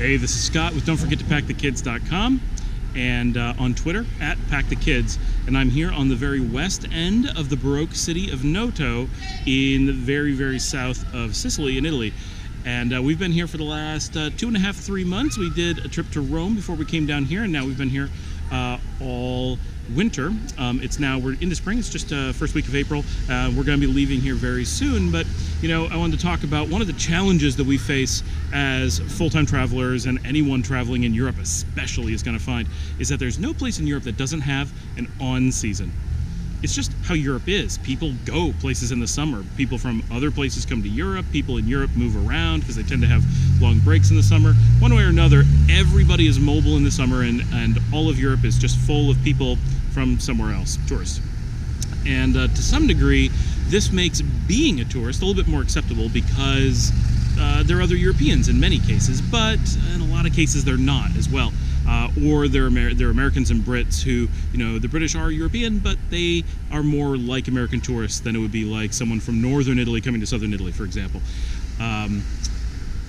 Hey, this is Scott with Don'tForgetToPackTheKids.com and on Twitter at PackTheKids. And I'm here on the very west end of the Baroque city of Noto in the very, very south of Sicily in Italy. And we've been here for the last 2.5, 3 months. We did a trip to Rome before we came down here, and now we've been here all winter. We're into spring. It's just first week of April. We're going to be leaving here very soon, but I wanted to talk about one of the challenges that we face as full-time travelers, and anyone traveling in Europe especially is going to find, is that there's no place in Europe that doesn't have an on-season. It's just how Europe is. People go places in the summer. People from other places come to Europe. People in Europe move around because they tend to have long breaks in the summer. One way or another, everybody is mobile in the summer, and all of Europe is just full of people from somewhere else, tourists. And to some degree, this makes being a tourist a little bit more acceptable because there are other Europeans in many cases, but in a lot of cases they're not as well. Or they're Americans and Brits who, the British are European, but they are more like American tourists than it would be like someone from northern Italy coming to southern Italy, for example.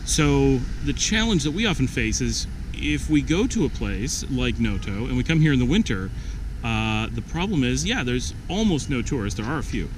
So the challenge that we often face is if we go to a place like Noto and we come here in the winter, the problem is, there's almost no tourists. There are a few.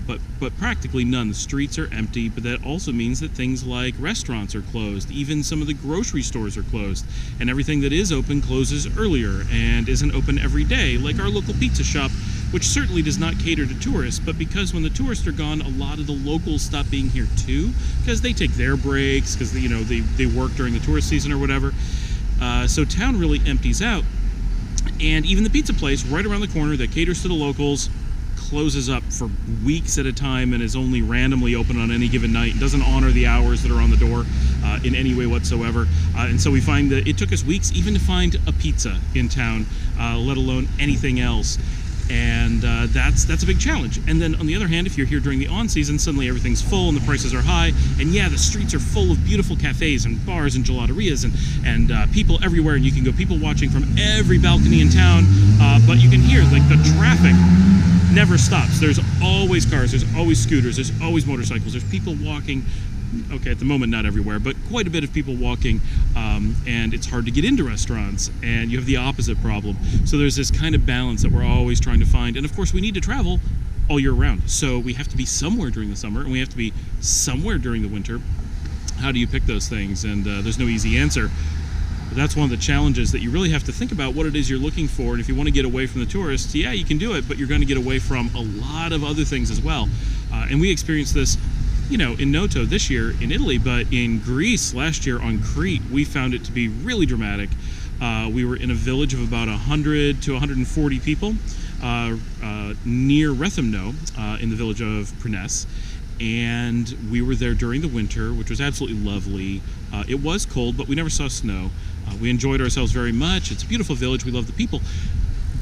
But practically none. The streets are empty, but that also means that things like restaurants are closed. Even some of the grocery stores are closed, and everything that is open closes earlier and isn't open every day, like our local pizza shop, which certainly does not cater to tourists. But because when the tourists are gone, a lot of the locals stop being here too, because they take their breaks, because they work during the tourist season or whatever. So town really empties out, and even the pizza place right around the corner that caters to the locals closes up for weeks at a time and is only randomly open on any given night and doesn't honor the hours that are on the door in any way whatsoever. And so we find that it took us weeks even to find a pizza in town, let alone anything else. And that's a big challenge. And then on the other hand, if you're here during the on-season, suddenly everything's full and the prices are high. And the streets are full of beautiful cafes and bars and gelaterias and people everywhere. And you can go people watching from every balcony in town. But you can hear the traffic never stops. There's always cars, there's always scooters, there's always motorcycles, there's people walking. Okay, at the moment not everywhere, but quite a bit of people walking, and it's hard to get into restaurants, and you have the opposite problem. So there's this kind of balance that we're always trying to find, and of course we need to travel all year round. So we have to be somewhere during the summer, and we have to be somewhere during the winter. How do you pick those things? And there's no easy answer. But that's one of the challenges, that you really have to think about what it is you're looking for. And if you want to get away from the tourists, you can do it, but you're going to get away from a lot of other things as well. And we experienced this, in Noto this year in Italy, but in Greece last year on Crete, we found it to be really dramatic. We were in a village of about 100 to 140 people near Rethymno in the village of Prines. And we were there during the winter, which was absolutely lovely. It was cold, but we never saw snow. We enjoyed ourselves very much. It's a beautiful village. We love the people.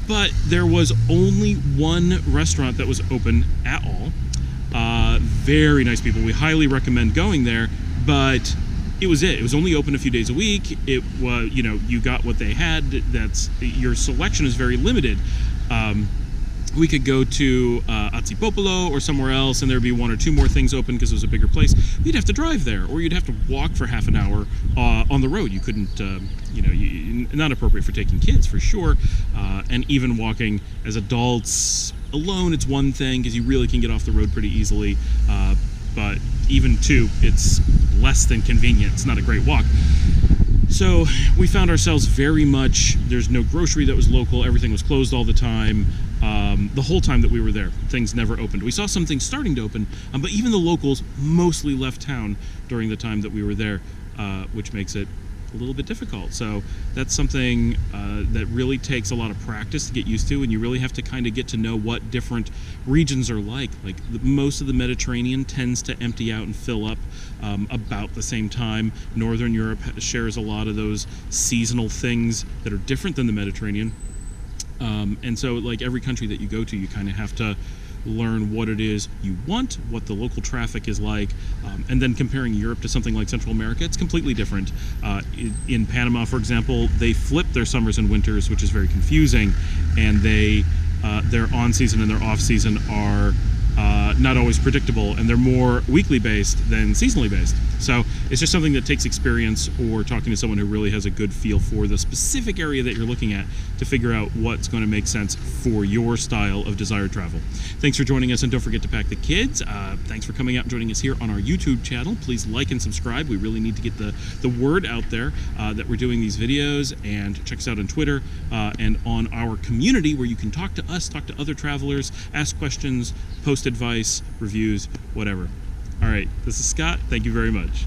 But there was only one restaurant that was open at all. Very nice people. We highly recommend going there, but it was it. It was only open a few days a week. It was, you got what they had. Your selection is very limited. We could go to Azipopolo or somewhere else, and there'd be one or two more things open because it was a bigger place. You'd have to drive there, or you'd have to walk for half an hour on the road. You couldn't, not appropriate for taking kids for sure. And even walking as adults alone, it's one thing because you really can get off the road pretty easily. But even it's less than convenient. It's not a great walk. So we found ourselves very much, there's no grocery that was local, everything was closed all the time. The whole time that we were there, things never opened. We saw some things starting to open, but even the locals mostly left town during the time that we were there, which makes it a little bit difficult. So that's something that really takes a lot of practice to get used to, and you really have to kind of get to know what different regions are like. Most of the Mediterranean tends to empty out and fill up about the same time. Northern Europe shares a lot of those seasonal things that are different than the Mediterranean. And so every country that you go to, you kind of have to learn what it is you want, what the local traffic is like, and then comparing Europe to something like Central America, it's completely different. In Panama, for example, they flip their summers and winters, which is very confusing, and their on-season and their off-season are not always predictable, and they're more weekly based than seasonally based. So it's just something that takes experience or talking to someone who really has a good feel for the specific area that you're looking at to figure out what's going to make sense for your style of desired travel. Thanks for joining us, and don't forget to pack the kids. Thanks for coming out and joining us here on our YouTube channel. Please like and subscribe. We really need to get the word out there that we're doing these videos, and check us out on Twitter and on our community where you can talk to us, talk to other travelers, ask questions, post advice, reviews, whatever. All right, this is Scott. Thank you very much.